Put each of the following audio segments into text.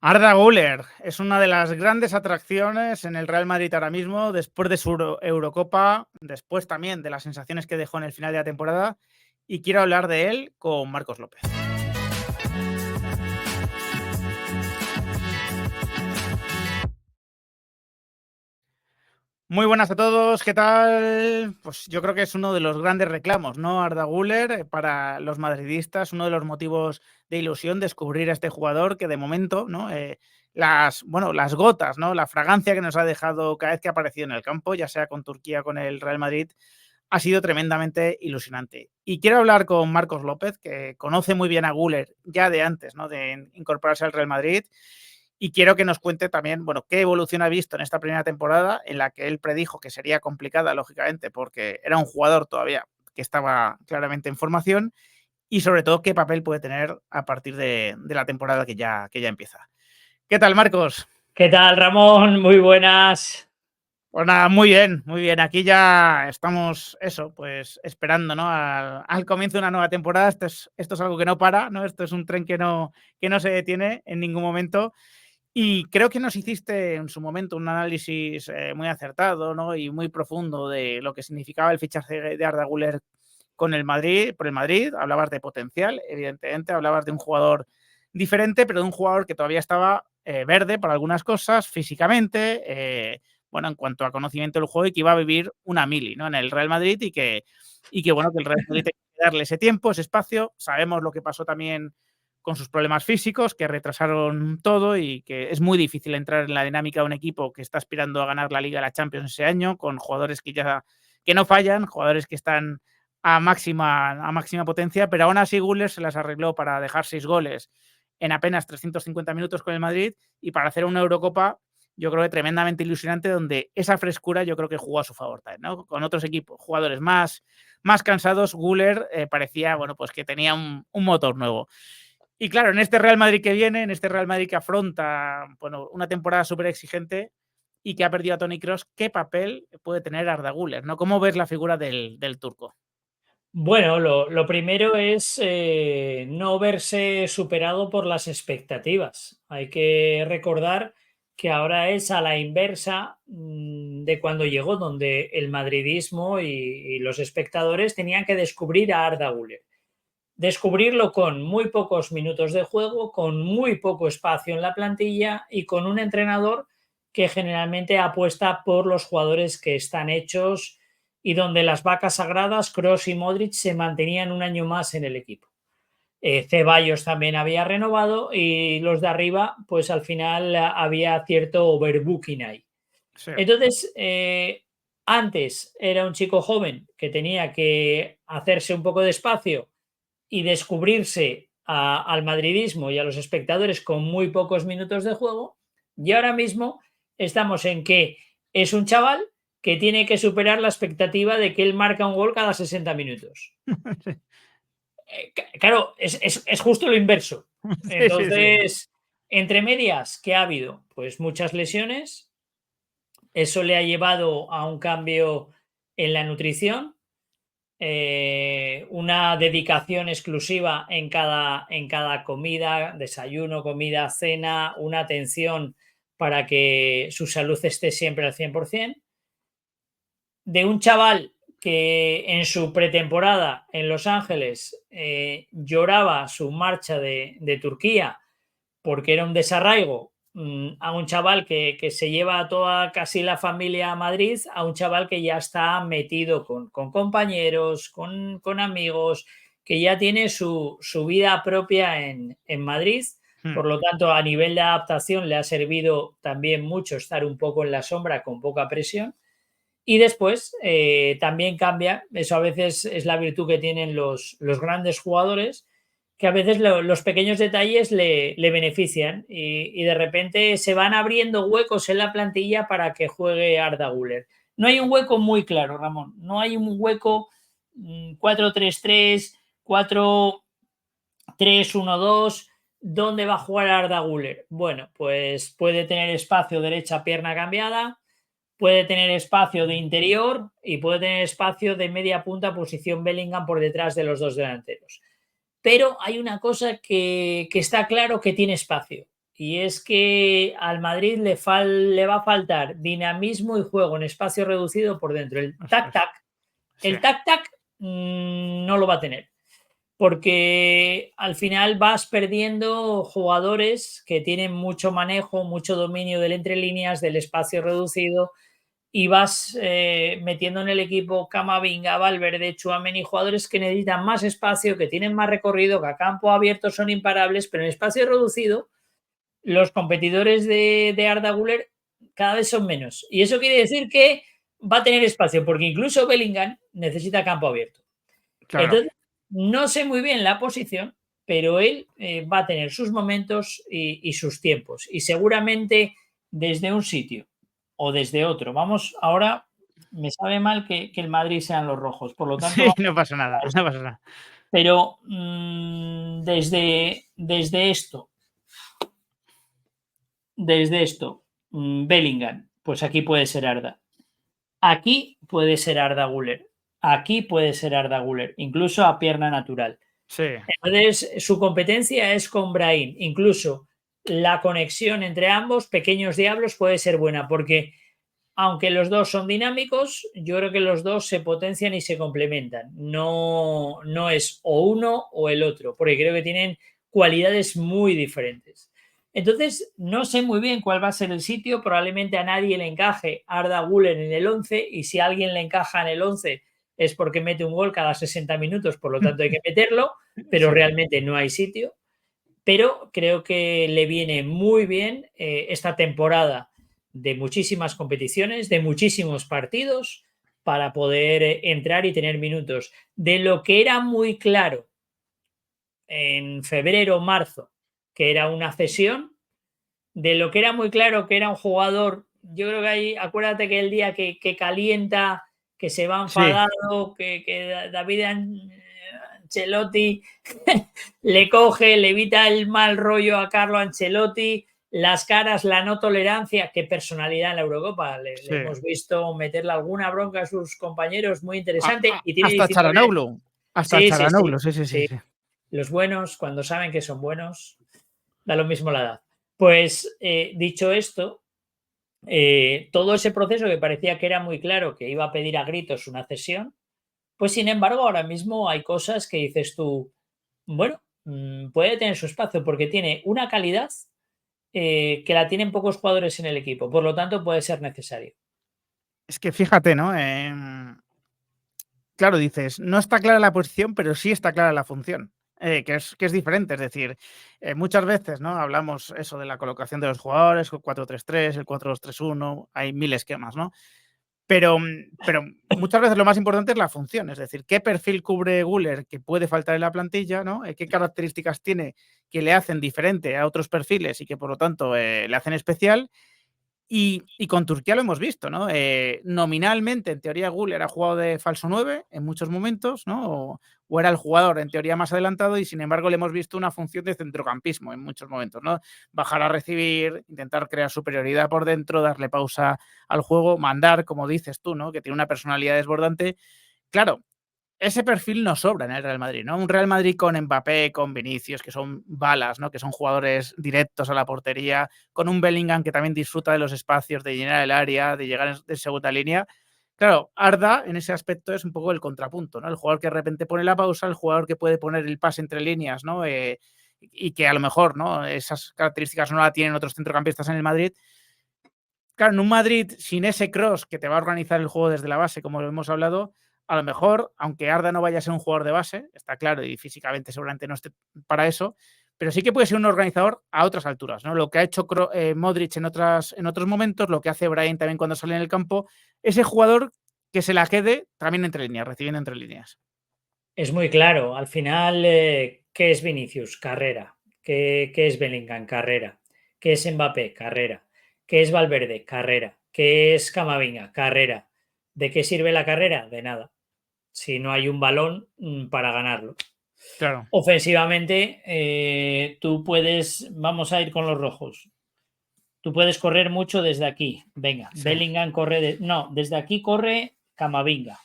Arda Güler es una de las grandes atracciones en el Real Madrid ahora mismo, después de su Eurocopa, después también de las sensaciones que dejó en el final de la temporada, y quiero hablar de él con Marcos López. Muy buenas a todos, ¿qué tal? Pues yo creo que es uno de los grandes reclamos, ¿no? Arda Güler, para los madridistas, uno de los motivos de ilusión descubrir a este jugador que de momento, ¿no? Las gotas, ¿no? La fragancia que nos ha dejado cada vez que ha aparecido en el campo, ya sea con Turquía o con el Real Madrid, ha sido tremendamente ilusionante. Y quiero hablar con Marcos López, que conoce muy bien a Güler ya de antes, ¿no? De incorporarse al Real Madrid. Y quiero que nos cuente también, bueno, qué evolución ha visto en esta primera temporada, en la que él predijo que sería complicada, lógicamente, porque era un jugador todavía que estaba claramente en formación, y sobre todo qué papel puede tener a partir de la temporada que ya empieza. ¿Qué tal, Marcos? ¿Qué tal, Ramón? Muy buenas. Pues nada, muy bien, muy bien. Aquí ya estamos, eso, pues esperando, ¿no? Al comienzo de una nueva temporada. Esto es algo que no para, ¿no? Esto es un tren que no se detiene en ningún momento. Y creo que nos hiciste en su momento un análisis muy acertado, ¿no? Y muy profundo de lo que significaba el fichaje de Arda Güler con el Madrid, por el Madrid. Hablabas de potencial, evidentemente, hablabas de un jugador diferente, pero de un jugador que todavía estaba verde por algunas cosas, físicamente, bueno, en cuanto a conocimiento del juego, y que iba a vivir una mili, ¿no? En el Real Madrid y que bueno, que el Real Madrid tenía que darle ese tiempo, ese espacio. Sabemos lo que pasó también con sus problemas físicos, que retrasaron todo y que es muy difícil entrar en la dinámica de un equipo que está aspirando a ganar la Liga de la Champions ese año, con jugadores que no fallan, jugadores que están a máxima potencia, pero aún así Güler se las arregló para dejar 6 goles en apenas 350 minutos con el Madrid y para hacer una Eurocopa, yo creo que tremendamente ilusionante, donde esa frescura yo creo que jugó a su favor también, ¿no? Con otros equipos, jugadores más cansados, Güler parecía, bueno, pues que tenía un motor nuevo. Y claro, en este Real Madrid que viene, en este Real Madrid que afronta, bueno, una temporada súper exigente y que ha perdido a Toni Kroos, ¿qué papel puede tener Arda Güler, ¿no? ¿Cómo ves la figura del turco? Bueno, lo primero es no verse superado por las expectativas. Hay que recordar que ahora es a la inversa de cuando llegó, donde el madridismo y los espectadores tenían que descubrir a Arda Güler. Descubrirlo con muy pocos minutos de juego, con muy poco espacio en la plantilla y con un entrenador que generalmente apuesta por los jugadores que están hechos y donde las vacas sagradas, Kroos y Modric, se mantenían un año más en el equipo. Ceballos también había renovado y los de arriba, pues al final había cierto overbooking ahí. Sí. Entonces, antes era un chico joven que tenía que hacerse un poco de espacio y descubrirse al madridismo y a los espectadores con muy pocos minutos de juego. Y ahora mismo estamos en que es un chaval que tiene que superar la expectativa de que él marca un gol cada 60 minutos. Claro, es justo lo inverso. Sí, sí, sí. Entonces, entre medias, ¿qué ha habido? Pues muchas lesiones. Eso le ha llevado a un cambio en la nutrición, una dedicación exclusiva en cada comida, desayuno, comida, cena, una atención para que su salud esté siempre al 100%. De un chaval que en su pretemporada en Los Ángeles lloraba su marcha de Turquía porque era un desarraigo, a un chaval que se lleva a toda casi la familia a Madrid, a un chaval que ya está metido con compañeros, con amigos, que ya tiene su vida propia en Madrid. Por lo tanto, a nivel de adaptación le ha servido también mucho estar un poco en la sombra con poca presión. Y después también cambia, eso a veces es la virtud que tienen los grandes jugadores, que a veces los pequeños detalles le benefician y de repente se van abriendo huecos en la plantilla para que juegue Arda Güler. No hay un hueco muy claro, Ramón, no hay un hueco 4-3-3, 4-3-1-2, ¿dónde va a jugar Arda Güler? Bueno, pues puede tener espacio derecha pierna cambiada, puede tener espacio de interior y puede tener espacio de media punta, posición Bellingham por detrás de los dos delanteros. Pero hay una cosa que está claro que tiene espacio y es que al Madrid le va a faltar dinamismo y juego en espacio reducido por dentro. Ostras, sí. El tac-tac no lo va a tener, porque al final vas perdiendo jugadores que tienen mucho manejo, mucho dominio del entre líneas, del espacio reducido, y vas metiendo en el equipo Camavinga, Valverde, Tchouaméni, jugadores que necesitan más espacio, que tienen más recorrido, que a campo abierto son imparables, pero en espacio reducido los competidores de Arda Güler cada vez son menos. Y eso quiere decir que va a tener espacio, porque incluso Bellingham necesita campo abierto. Claro. Entonces, no sé muy bien la posición, pero él va a tener sus momentos y sus tiempos. Y seguramente desde un sitio o desde otro. Vamos, ahora me sabe mal que el Madrid sean los rojos, por lo tanto, Sí, vamos no pasa nada, a no esto. pasa nada. Pero desde esto, Bellingham, pues aquí puede ser Arda. Aquí puede ser Arda Güler. Aquí puede ser Arda Güler, incluso a pierna natural. Sí, Entonces, su competencia es con Brahim. Incluso la conexión entre ambos, pequeños diablos, puede ser buena, porque aunque los dos son dinámicos, yo creo que los dos se potencian y se complementan. No, no es o uno o el otro, porque creo que tienen cualidades muy diferentes. Entonces, no sé muy bien cuál va a ser el sitio. Probablemente a nadie le encaje Arda Güler en el 11, y si a alguien le encaja en el 11 es porque mete un gol cada 60 minutos, por lo tanto hay que meterlo, pero sí. realmente no hay sitio. Pero creo que le viene muy bien esta temporada de muchísimas competiciones, de muchísimos partidos, para poder entrar y tener minutos. De lo que era muy claro en febrero o marzo, que era una cesión, de lo que era muy claro que era un jugador, yo creo que ahí, acuérdate que el día que calienta, que se va Sí, enfadado, que David Ancelotti le coge, le evita el mal rollo a Carlo Ancelotti, las caras, la no tolerancia, qué personalidad en la Eurocopa. Le sí. hemos visto meterle alguna bronca a sus compañeros, muy interesante, y tiene Hasta 19 años. Charanoglu. Hasta Sí, sí, sí, Charanoglu, sí, sí, sí, sí. sí. Los buenos, cuando saben que son buenos, da lo mismo la edad. Pues dicho esto, todo ese proceso que parecía que era muy claro que iba a pedir a gritos una cesión, pues sin embargo ahora mismo hay cosas que dices tú, bueno, puede tener su espacio porque tiene una calidad que la tienen pocos jugadores en el equipo, por lo tanto puede ser necesario. Es que fíjate, ¿no? Claro, dices, no está clara la posición, pero sí está clara la función, que es diferente. Es decir, muchas veces, ¿no? Hablamos eso de la colocación de los jugadores, el 4-3-3, el 4-2-3-1, hay 1000 esquemas, ¿no? Pero muchas veces lo más importante es la función, es decir, qué perfil cubre Güler que puede faltar en la plantilla, ¿no? Qué características tiene que le hacen diferente a otros perfiles y que por lo tanto le hacen especial. Y con Turquía lo hemos visto, ¿no? Nominalmente, en teoría, Güler ha jugado de falso 9 en muchos momentos, ¿no? O era el jugador en teoría más adelantado, y sin embargo le hemos visto una función de centrocampismo en muchos momentos, ¿no? Bajar a recibir, intentar crear superioridad por dentro, darle pausa al juego, mandar, como dices tú, ¿no? Que tiene una personalidad desbordante. Claro, ese perfil no sobra en el Real Madrid, ¿no? Un Real Madrid con Mbappé, con Vinicius, que son balas, ¿no? Que son jugadores directos a la portería, con un Bellingham que también disfruta de los espacios, de llenar el área, de llegar de segunda línea. Claro, Arda en ese aspecto es un poco el contrapunto, ¿no? El jugador que de repente pone la pausa, el jugador que puede poner el pase entre líneas, ¿no? Y que a lo mejor, ¿no? Esas características no la tienen otros centrocampistas en el Madrid. Claro, en un Madrid sin ese cross que te va a organizar el juego desde la base, como lo hemos hablado, a lo mejor, aunque Arda no vaya a ser un jugador de base, está claro, y físicamente seguramente no esté para eso, pero sí que puede ser un organizador a otras alturas, ¿no? Lo que ha hecho Modric en otros momentos, lo que hace Brahim también cuando sale en el campo, ese jugador que se la quede también entre líneas, recibiendo entre líneas. Es muy claro, al final, ¿qué es Vinicius? Carrera. ¿Qué es Bellingham? Carrera. ¿Qué es Mbappé? Carrera. ¿Qué es Valverde? Carrera. ¿Qué es Camavinga? Carrera. ¿De qué sirve la carrera? De nada, si no hay un balón para ganarlo. Claro. Ofensivamente, tú puedes, vamos a ir con los rojos, tú puedes correr mucho desde aquí. Venga, Sí, Bellingham corre, no, desde aquí corre Camavinga,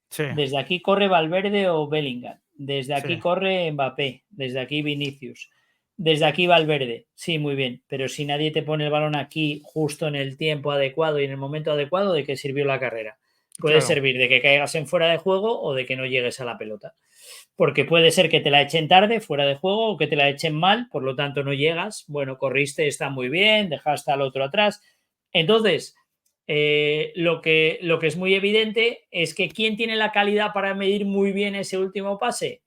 sí, desde aquí corre Valverde o Bellingham, desde sí, aquí corre Mbappé, desde aquí Vinicius. Desde aquí va el verde, sí, muy bien, pero si nadie te pone el balón aquí justo en el tiempo adecuado y en el momento adecuado, ¿de qué sirvió la carrera? Puede Claro. servir de que caigas en fuera de juego o de que no llegues a la pelota. Porque puede ser que te la echen tarde, fuera de juego, o que te la echen mal, por lo tanto no llegas. Bueno, corriste, está muy bien, dejaste al otro atrás. Entonces, lo que es muy evidente es que ¿quién tiene la calidad para medir muy bien ese último pase?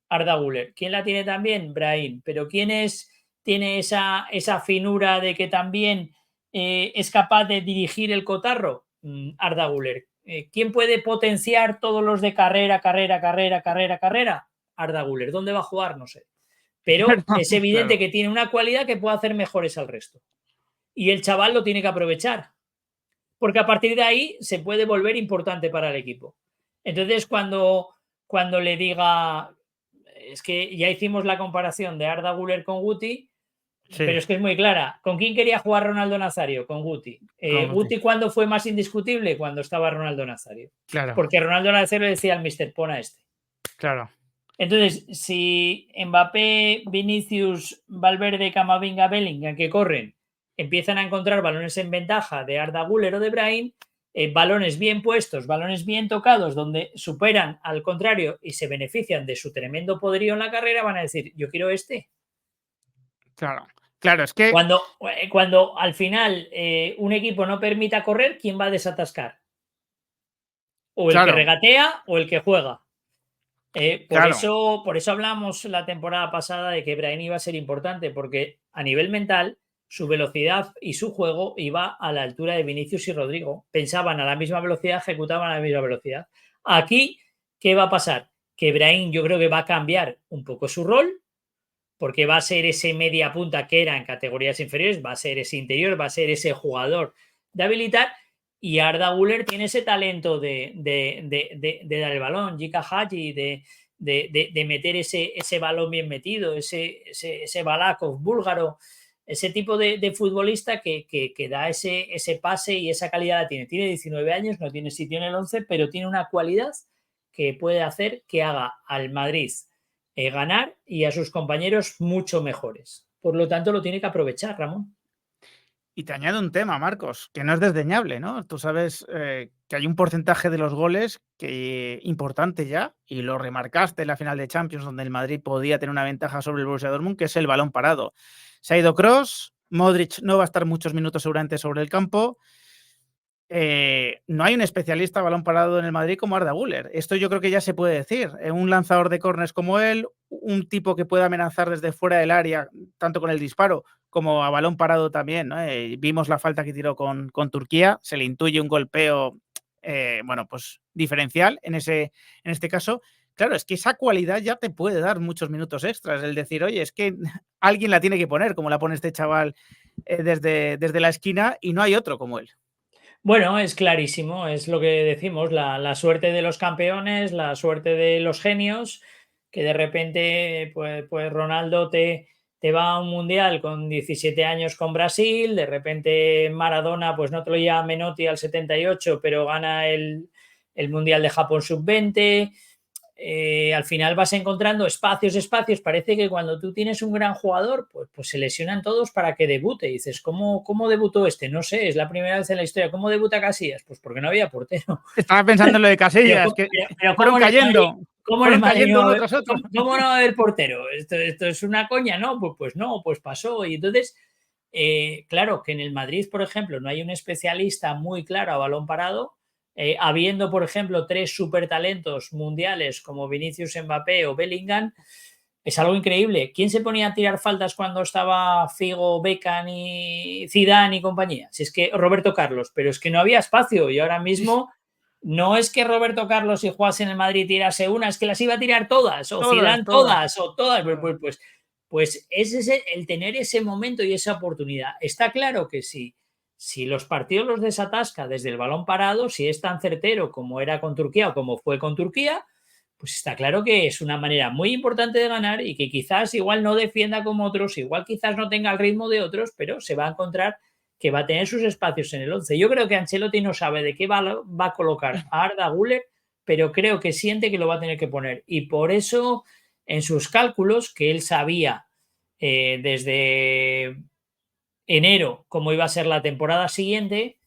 Arda Güler. ¿Quién la tiene también? Brahim. Pero ¿quién tiene esa finura de que también es capaz de dirigir el cotarro? Arda Güler. ¿Quién puede potenciar todos los de carrera? Arda Güler. ¿Dónde va a jugar? No sé. Pero es evidente Claro. que tiene una cualidad que puede hacer mejores al resto. Y el chaval lo tiene que aprovechar. Porque a partir de ahí se puede volver importante para el equipo. Entonces, cuando le diga, es que ya hicimos la comparación de Arda Güler con Guti, Sí, pero es que es muy clara. ¿Con quién quería jugar Ronaldo Nazario? Con Guti. como sí. ¿Guti cuándo fue más indiscutible? Cuando estaba Ronaldo Nazario. Claro, Porque Ronaldo Nazario le decía al mister, pon a este. claro. Entonces, si Mbappé, Vinicius, Valverde, Camavinga, Bellingham, que corren, empiezan a encontrar balones en ventaja de Arda Güler o de Brahim, balones bien puestos, balones bien tocados, donde superan al contrario y se benefician de su tremendo poderío en la carrera, van a decir, yo quiero este. Claro, claro, es que, Cuando al final un equipo no permita correr, ¿quién va a desatascar? O el que claro, regatea o el que juega. Por claro, eso hablamos la temporada pasada de que Brahim iba a ser importante, porque a nivel mental su velocidad y su juego iba a la altura de Vinicius y Rodrigo. Pensaban a la misma velocidad, ejecutaban a la misma velocidad. Aquí, ¿qué va a pasar? Que Brahim yo creo que va a cambiar un poco su rol, porque va a ser ese media punta que era en categorías inferiores, va a ser ese interior, va a ser ese jugador de habilitar. Y Arda Güler tiene ese talento de dar el balón, Jika Haji, de meter ese balón bien metido, ese Balakov búlgaro, ese tipo de futbolista que da ese pase y esa calidad la tiene. Tiene 19 años, no tiene sitio en el 11, pero tiene una cualidad que puede hacer que haga al Madrid ganar y a sus compañeros mucho mejores. Por lo tanto, lo tiene que aprovechar, Ramón. y te añado un tema, Marcos, que no es desdeñable, ¿no? Tú sabes que hay un porcentaje de los goles que importante ya, y lo remarcaste en la final de Champions, donde el Madrid podía tener una ventaja sobre el Borussia Dortmund, que es el balón parado. Se ha ido Kroos, Modric no va a estar muchos minutos seguramente sobre el campo. No hay un especialista a balón parado en el Madrid como Arda Güler. Esto yo creo que ya se puede decir. Un lanzador de córners como él, un tipo que pueda amenazar desde fuera del área, tanto con el disparo como a balón parado también, ¿no? Vimos la falta que tiró con Turquía, se le intuye un golpeo, bueno, pues diferencial en este caso. Claro, es que esa cualidad ya te puede dar muchos minutos extras. El decir, oye, es que alguien la tiene que poner, como la pone este chaval desde la esquina, y no hay otro como él. Bueno, es clarísimo, es lo que decimos, la suerte de los campeones, la suerte de los genios, que de repente, pues Ronaldo te va a un mundial con 17 años con Brasil, de repente Maradona, pues no te lo lleva Menotti al 78, pero gana el mundial de Japón sub-20. Al final vas encontrando espacios, parece que cuando tú tienes un gran jugador, pues se lesionan todos para que debute. Y dices, ¿cómo debutó este? No sé, es la primera vez en la historia. ¿Cómo debuta Casillas? Pues porque no había portero. Estaba pensando en lo de Casillas, que Pero fueron cayendo, ¿cómo en el fueron Madrid cayendo uno tras otro. ¿cómo no va a haber portero? ¿Esto es una coña? No, pues no, pues pasó. Y entonces, claro, que en el Madrid, por ejemplo, no hay un especialista muy claro a balón parado, habiendo, por ejemplo, 3 supertalentos mundiales como Vinicius, Mbappé o Bellingham, es algo increíble. ¿Quién se ponía a tirar faltas cuando estaba Figo, Beckham y Zidane y compañía? Si es que Roberto Carlos, pero es que no había espacio y ahora mismo no es que Roberto Carlos, si jugase en el Madrid, tirase una, es que las iba a tirar todas, o Todas, Zidane todas. todas, o todas. Pues es el tener ese momento y esa oportunidad. Está claro que sí. Si los partidos los desatasca desde el balón parado, si es tan certero como era con Turquía o como fue con Turquía, pues está claro que es una manera muy importante de ganar y que quizás igual no defienda como otros, igual quizás no tenga el ritmo de otros, pero se va a encontrar que va a tener sus espacios en el 11. Yo creo que Ancelotti no sabe de qué va a colocar a Arda Güler, pero creo que siente que lo va a tener que poner. Y por eso, en sus cálculos, que él sabía desde enero cómo iba a ser la temporada siguiente,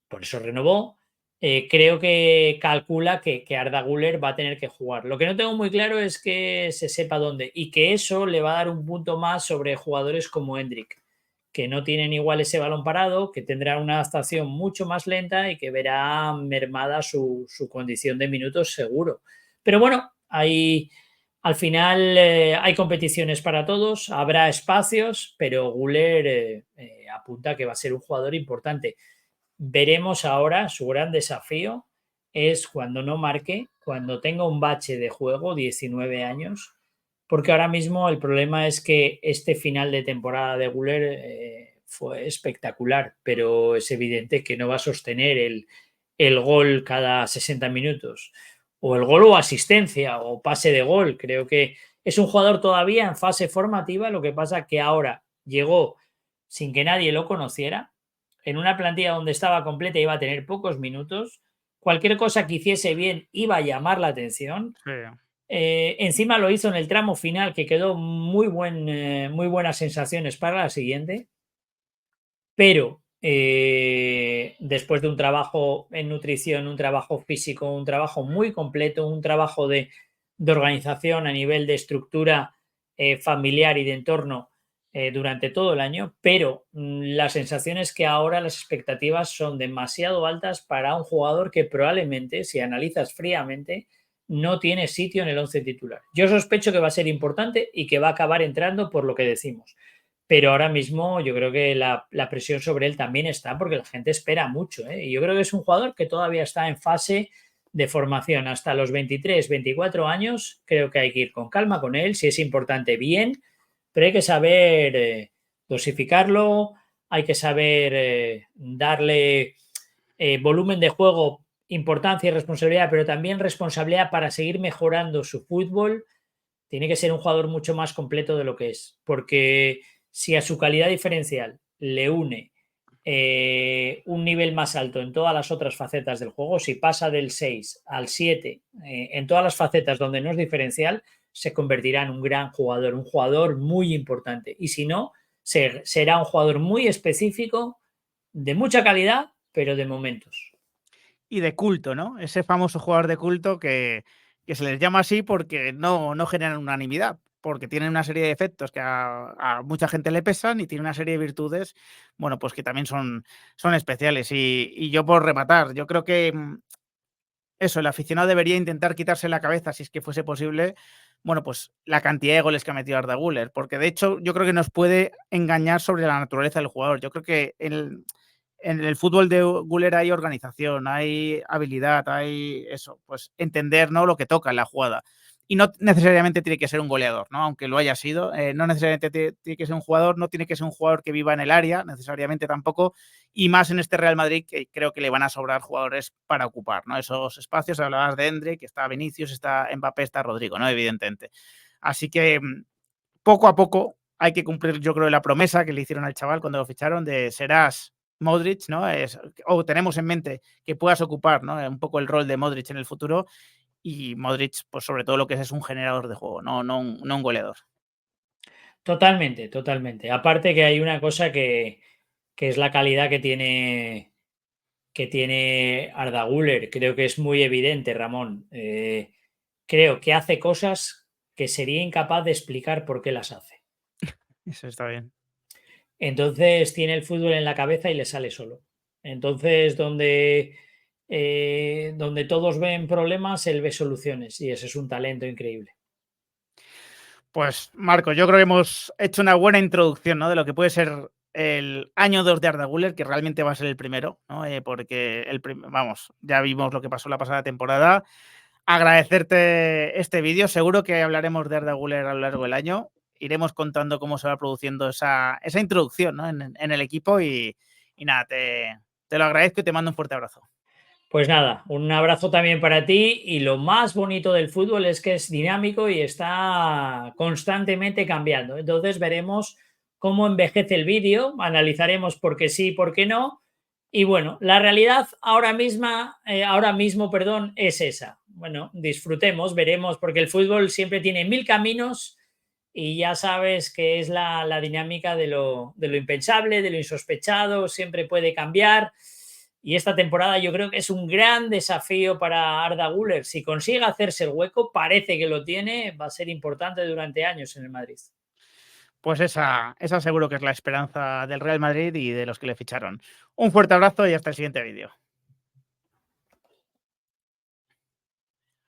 por eso renovó. Creo que calcula que Arda Güler va a tener que jugar. Lo que no tengo muy claro es que se sepa dónde y que eso le va a dar un punto más sobre jugadores como Endrick, que no tienen igual ese balón parado, que tendrán una adaptación mucho más lenta y que verá mermada su condición de minutos seguro. Pero bueno, al final hay competiciones para todos, habrá espacios, pero Güler apunta que va a ser un jugador importante. Veremos ahora, su gran desafío es cuando no marque, cuando tenga un bache de juego, 19 años, porque ahora mismo el problema es que este final de temporada de Güler fue espectacular, pero es evidente que no va a sostener el gol cada 60 minutos, o el gol o asistencia, o pase de gol. Creo que es un jugador todavía en fase formativa, lo que pasa que ahora llegó sin que nadie lo conociera, en una plantilla donde estaba completa iba a tener pocos minutos, cualquier cosa que hiciese bien iba a llamar la atención. Sí. Encima lo hizo en el tramo final, que quedó muy buenas sensaciones para la siguiente, pero después de un trabajo en nutrición, un trabajo físico, un trabajo muy completo, un trabajo de organización a nivel de estructura familiar y de entorno durante todo el año, pero la sensación es que ahora las expectativas son demasiado altas para un jugador que probablemente, si analizas fríamente, no tiene sitio en el 11 titular. Yo sospecho que va a ser importante y que va a acabar entrando por lo que decimos. Pero ahora mismo yo creo que la presión sobre él también está porque la gente espera mucho. Y yo creo que es un jugador que todavía está en fase de formación. Hasta los 23, 24 años creo que hay que ir con calma con él. Si es importante, bien, pero hay que saber dosificarlo, hay que saber darle volumen de juego, importancia y responsabilidad, pero también responsabilidad para seguir mejorando su fútbol. Tiene que ser un jugador mucho más completo de lo que es, porque si a su calidad diferencial le une un nivel más alto en todas las otras facetas del juego, si pasa del 6 al 7 en todas las facetas donde no es diferencial, se convertirá en un gran jugador, un jugador muy importante. Y si no, será un jugador muy específico, de mucha calidad, pero de momentos. Y de culto, ¿no? Ese famoso jugador de culto que se les llama así porque no generan unanimidad, porque tienen una serie de efectos que a mucha gente le pesan y tiene una serie de virtudes, bueno, pues que también son especiales. Y yo por rematar, yo creo que eso, el aficionado debería intentar quitarse la cabeza, si es que fuese posible, bueno, pues la cantidad de goles que ha metido Arda Güler, porque de hecho yo creo que nos puede engañar sobre la naturaleza del jugador. Yo creo que en el fútbol de Güler hay organización, hay habilidad, hay eso, pues entender, ¿no?, lo que toca en la jugada. Y no necesariamente tiene que ser un goleador, ¿no?, aunque lo haya sido. No necesariamente tiene que ser un jugador, no tiene que ser un jugador que viva en el área, necesariamente tampoco, y más en este Real Madrid, que creo que le van a sobrar jugadores para ocupar, ¿no?, esos espacios. Hablabas de Endrick, está Vinicius, está Mbappé, está Rodrigo, ¿no?, evidentemente. Así que poco a poco hay que cumplir, yo creo, la promesa que le hicieron al chaval cuando lo ficharon de serás Modric, ¿no? O tenemos en mente que puedas ocupar, ¿no?, un poco el rol de Modric en el futuro, y Modric, pues sobre todo lo que es un generador de juego, no un goleador. Totalmente, totalmente. Aparte que hay una cosa que es la calidad que tiene Arda Güler. Creo que es muy evidente, Ramón. Creo que hace cosas que sería incapaz de explicar por qué las hace. Eso está bien. Entonces tiene el fútbol en la cabeza y le sale solo. Entonces, donde todos ven problemas, él ve soluciones y ese es un talento increíble. Pues Marco, yo creo que hemos hecho una buena introducción, ¿no?, de lo que puede ser el año 2 de Arda Güler, que realmente va a ser el primero, ¿no? Porque vamos, ya vimos lo que pasó la pasada temporada. Agradecerte este vídeo, seguro que hablaremos de Arda Güler a lo largo del año. Iremos contando cómo se va produciendo esa introducción, ¿no?, en el equipo y nada, te lo agradezco y te mando un fuerte abrazo. Pues nada, un abrazo también para ti y lo más bonito del fútbol es que es dinámico y está constantemente cambiando. Entonces veremos cómo envejece el vídeo, analizaremos por qué sí, por qué no. Y bueno, la realidad ahora mismo, es esa. Bueno, disfrutemos, veremos, porque el fútbol siempre tiene mil caminos y ya sabes que es la dinámica de lo impensable, de lo insospechado, siempre puede cambiar. Y esta temporada yo creo que es un gran desafío para Arda Güler. Si consigue hacerse el hueco, parece que lo tiene, va a ser importante durante años en el Madrid. Pues esa seguro que es la esperanza del Real Madrid y de los que le ficharon. Un fuerte abrazo y hasta el siguiente vídeo.